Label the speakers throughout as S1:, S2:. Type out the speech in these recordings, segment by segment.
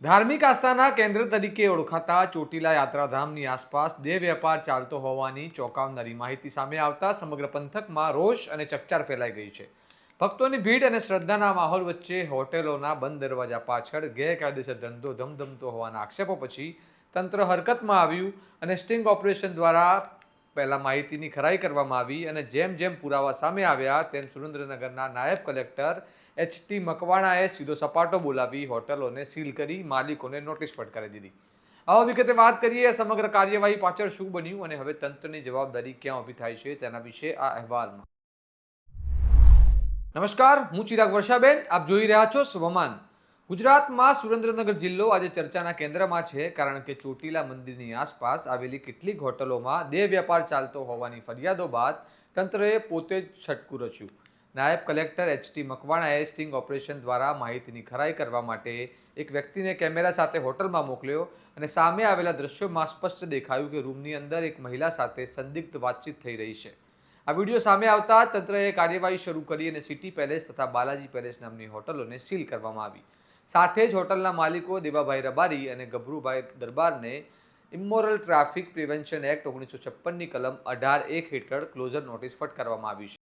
S1: ધાર્મિક આસ્થાના કેન્દ્ર તરીકે ઓળખાતા ચોટીલા યાત્રાધામની આસપાસ દેહ વેપાર ચાલતો હોવાની ચોંકાવનારી માહિતી સામે આવતા સમગ્ર પંથકમાં રોષ અને ચકચાર ફેલાઈ ગઈ છે। ભક્તોની ભીડ અને શ્રદ્ધાના માહોલ વચ્ચે હોટેલોના બંધ દરવાજા પાછળ ગેરકાયદેસર ધંધો ધમધમતો હોવાના આક્ષેપો પછી તંત્ર હરકતમાં આવ્યું અને સ્ટિંગ ઓપરેશન દ્વારા પહેલા માહિતીની ખરાઈ કરવામાં આવી અને જેમ જેમ પુરાવા સામે આવ્યા તેમ સુરેન્દ્રનગરના નાયબ કલેક્ટર એચ.ટી. મકવાણાએ સીધો સપાટો બોલાવી હોટલોને સીલ કરી માલિકોને નોટિસ ફટકારી દીધી। આવા વિગતે વાત કરીએ સમગ્ર કાર્યવાહી પાછળ શું બન્યું અને હવે તંત્રની જવાબદારી ક્યાં ઊભી થાય છે તેના વિશે આ અહેવાલમાં। નમસ્કાર, હું ચિરાગ વર્ષાબેન, આપ જોઈ રહ્યા છો શુભમાન। ગુજરાતમાં સુરેન્દ્રનગર જિલ્લો આજે ચર્ચાના કેન્દ્રમાં છે કારણ કે ચોટીલા મંદિરની આસપાસ આવેલી કેટલીક હોટલોમાં દેહ વેપાર ચાલતો હોવાની ફરિયાદો બાદ તંત્રએ પોતે જ છટકું રચ્યું। નાયબ કલેક્ટર એચ.ટી. મકવાણાએ સ્ટિંગ ઓપરેશન દ્વારા માહિતીની ખરાઈ કરવા માટે એક વ્યક્તિને કેમેરા સાથે હોટલમાં મોકલ્યો અને સામે આવેલા દ્રશ્યોમાં સ્પષ્ટ દેખાયું કે રૂમની અંદર એક મહિલા સાથે સંદિગ્ધ વાતચીત થઈ રહી છે। આ વિડીયો સામે આવતા તંત્રએ કાર્યવાહી શરૂ કરી અને સિટી પેલેસ તથા બાલાજી પેલેસ નામની હોટલોને સીલ કરવામાં આવી। સાથે જ હોટલના માલિકો દેવાભાઈ રબારી અને Gabhrubhai દરબારને immoral traffic prevention act 1956ની કલમ 18(1) હેઠળ ક્લોઝર નોટિસ ફટકારવામાં આવી છે।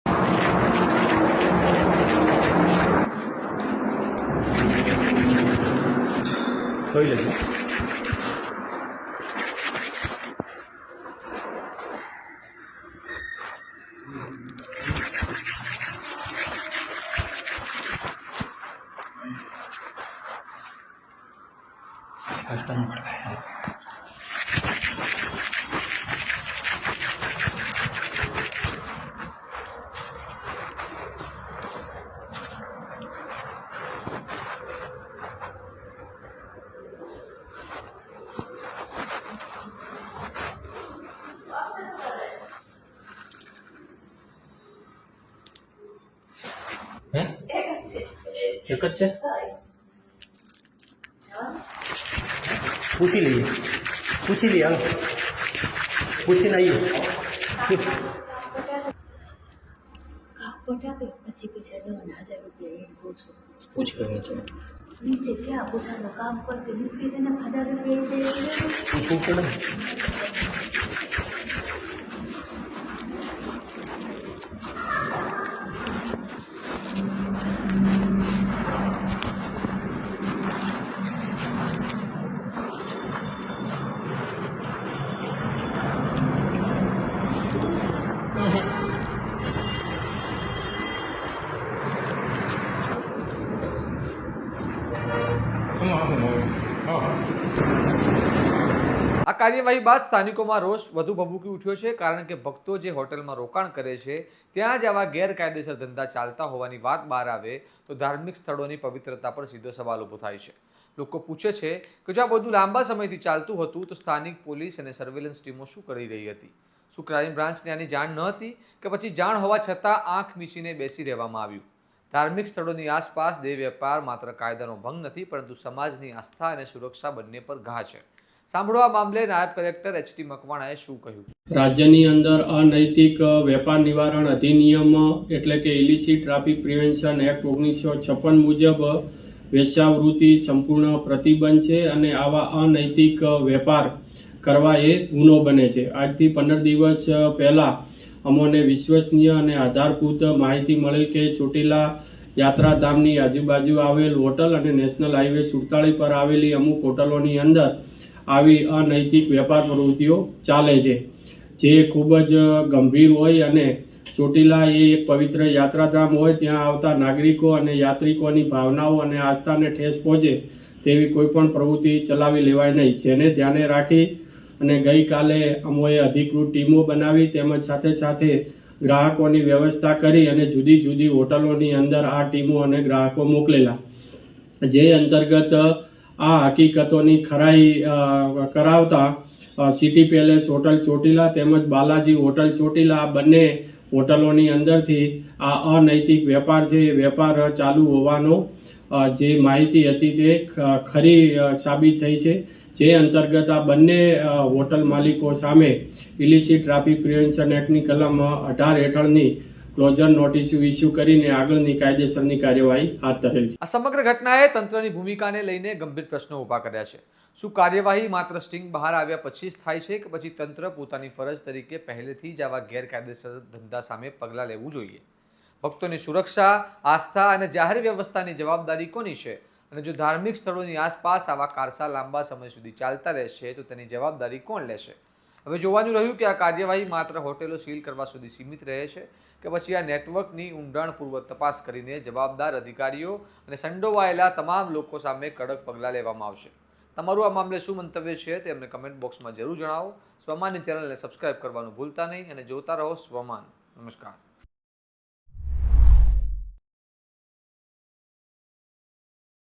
S2: એક જ છે, પૂછી લઈએ, હાલો પૂછી લઈએ।
S3: પછી પૈસા દેવાના 1000 રૂપિયા એમ પૂછો
S2: પૂછ કરી છો
S3: નીચે ક્યાં પૂછાનો કામ કરતી મૂકી દે ને 1000 રૂપિયા
S2: પૂછવું પડે।
S1: આ કાર્યવાહી બાદ સ્થાનિકોમાં રોષ વધુ ભભૂકી ઉઠ્યો છે કારણ કે ભક્તો જે હોટલમાં રોકાણ કરે છે ત્યાં જ આવા ગેરકાયદેસર ધંધા ચાલતા હોવાની વાત બહાર આવે તો ધાર્મિક સ્થળોની પવિત્રતા પર સીધો સવાલ ઊભો થાય છે। લોકો પૂછે છે કે જો આ બધું લાંબા સમયથી ચાલતું હતું તો સ્થાનિક પોલીસ અને સર્વેલન્સ ટીમો શું કરી રહી હતી? શું ક્રાઇમ બ્રાન્ચને આની જાણ ન હતી કે પછી જાણ હોવા છતાં આંખ મીચીને બેસી રહેવામાં આવ્યું? ધાર્મિક સ્થળોની આસપાસ દેહ વેપાર માત્ર કાયદાનો ભંગ નથી પરંતુ સમાજની આસ્થા અને સુરક્ષા બંને પર ઘા છે। સાંભળો આ મામલે નાયબ કલેક્ટર એચ.ટી. મકવાણાએ શું કહ્યું।
S4: રાજ્યની અંદર અનૈતિક વેપાર નિવારણ અધિનિયમ એટલે કે ઇલિસિટ ટ્રાફિક પ્રિવેન્શન એક્ટ 1956 મુજબ વેશ્યાવૃત્તિ સંપૂર્ણ પ્રતિબંધ છે અને આવા અનૈતિક વેપાર કરવા એ ગુનો બને છે। આજથી 15 દિવસ પહેલા અમોને વિશ્વસનીય અને આધારભૂત માહિતી મળેલ કે ચોટીલા યાત્રાધામની આજુબાજુ આવેલ હોટલ અને નેશનલ હાઈવે 47 પર આવેલી અમુક હોટલોની અંદર આવી અનૈતિક વેપાર પ્રવૃત્તિઓ ચાલે છે, જે ખૂબ જ ગંભીર હોય અને ચોટીલા એ એક પવિત્ર યાત્રાધામ હોય, ત્યાં આવતા નાગરિકો અને યાત્રિકોની ભાવનાઓ અને આસ્થાને ઠેસ પહોંચે તેવી કોઈ પણ પ્રવૃત્તિ ચલાવી લેવાય નહીં। જેને ધ્યાને રાખી અને ગઈકાલે અમોએ અધિકૃત ટીમો બનાવી તેમજ સાથે સાથે ગ્રાહકોની વ્યવસ્થા કરી અને જુદી જુદી હોટલોની અંદર આ ટીમો અને ગ્રાહકો મોકલેલા, જે અંતર્ગત આ હકીકતોની ખરાઈ કરાવતા સિટી પેલેસ હોટલ ચોટીલા તેમજ બાલાજી હોટલ ચોટીલા આ બંને હોટલોની અંદરથી આ અનૈતિક વેપાર છે એ વેપાર ચાલુ હોવાનો જે માહિતી હતી તે ખરી સાબિત થઈ છે। જે અંતર્ગત આ બંને હોટલ માલિકો સામે ઇલિસિટ ટ્રાફિક પ્રિવેન્શન એક્ટની કલમ 18 હેઠળની ક્લોઝર નોટિસ ઇસ્યુ કરીને આગળની કાયદેસરની કાર્યવાહી હાથ ધરેલ છે.
S1: આ સમગ્ર ઘટનાએ તંત્રની ભૂમિકાને લઈને ગંભીર પ્રશ્નો ઊભા કર્યા છે. શું કાર્યવાહી માત્ર સ્ટિંગ બહાર આવ્યા પછી જ થાય છે કે પછી તંત્ર પોતાની ફરજ તરીકે પહેલેથી જ આવા ગેરકાયદેસર ધંધા સામે પગલાં લેવું જોઈએ? ભક્તોની સુરક્ષા, આસ્થા અને જાહેર વ્યવસ્થાની જવાબદારી કોની છે? અને જો ધાર્મિક સ્થળોની આસપાસ આવા કારસા લાંબા સમય સુધી ચાલતા રહેશે તો તેની જવાબદારી કોણ લેશે? હવે જોવાનું રહ્યું કે આ કાર્યવાહી માત્ર હોટેલો સીલ કરવા સુધી સીમિત રહે છે કે પછી આ નેટવર્કની ઊંડાણપૂર્વક તપાસ કરીને જવાબદાર અધિકારીઓ અને સંડોવાયેલા તમામ લોકો સામે કડક પગલાં લેવામાં આવશે. તમારું આ મામલે શું મંતવ્ય છે તે અમને કમેન્ટ બોક્સમાં જરૂર જણાવો. સ્વમાનની ચેનલને સબસ્ક્રાઇબ કરવાનું ભૂલતા નહીં અને જોતા રહો સ્વમાન. નમસ્કાર.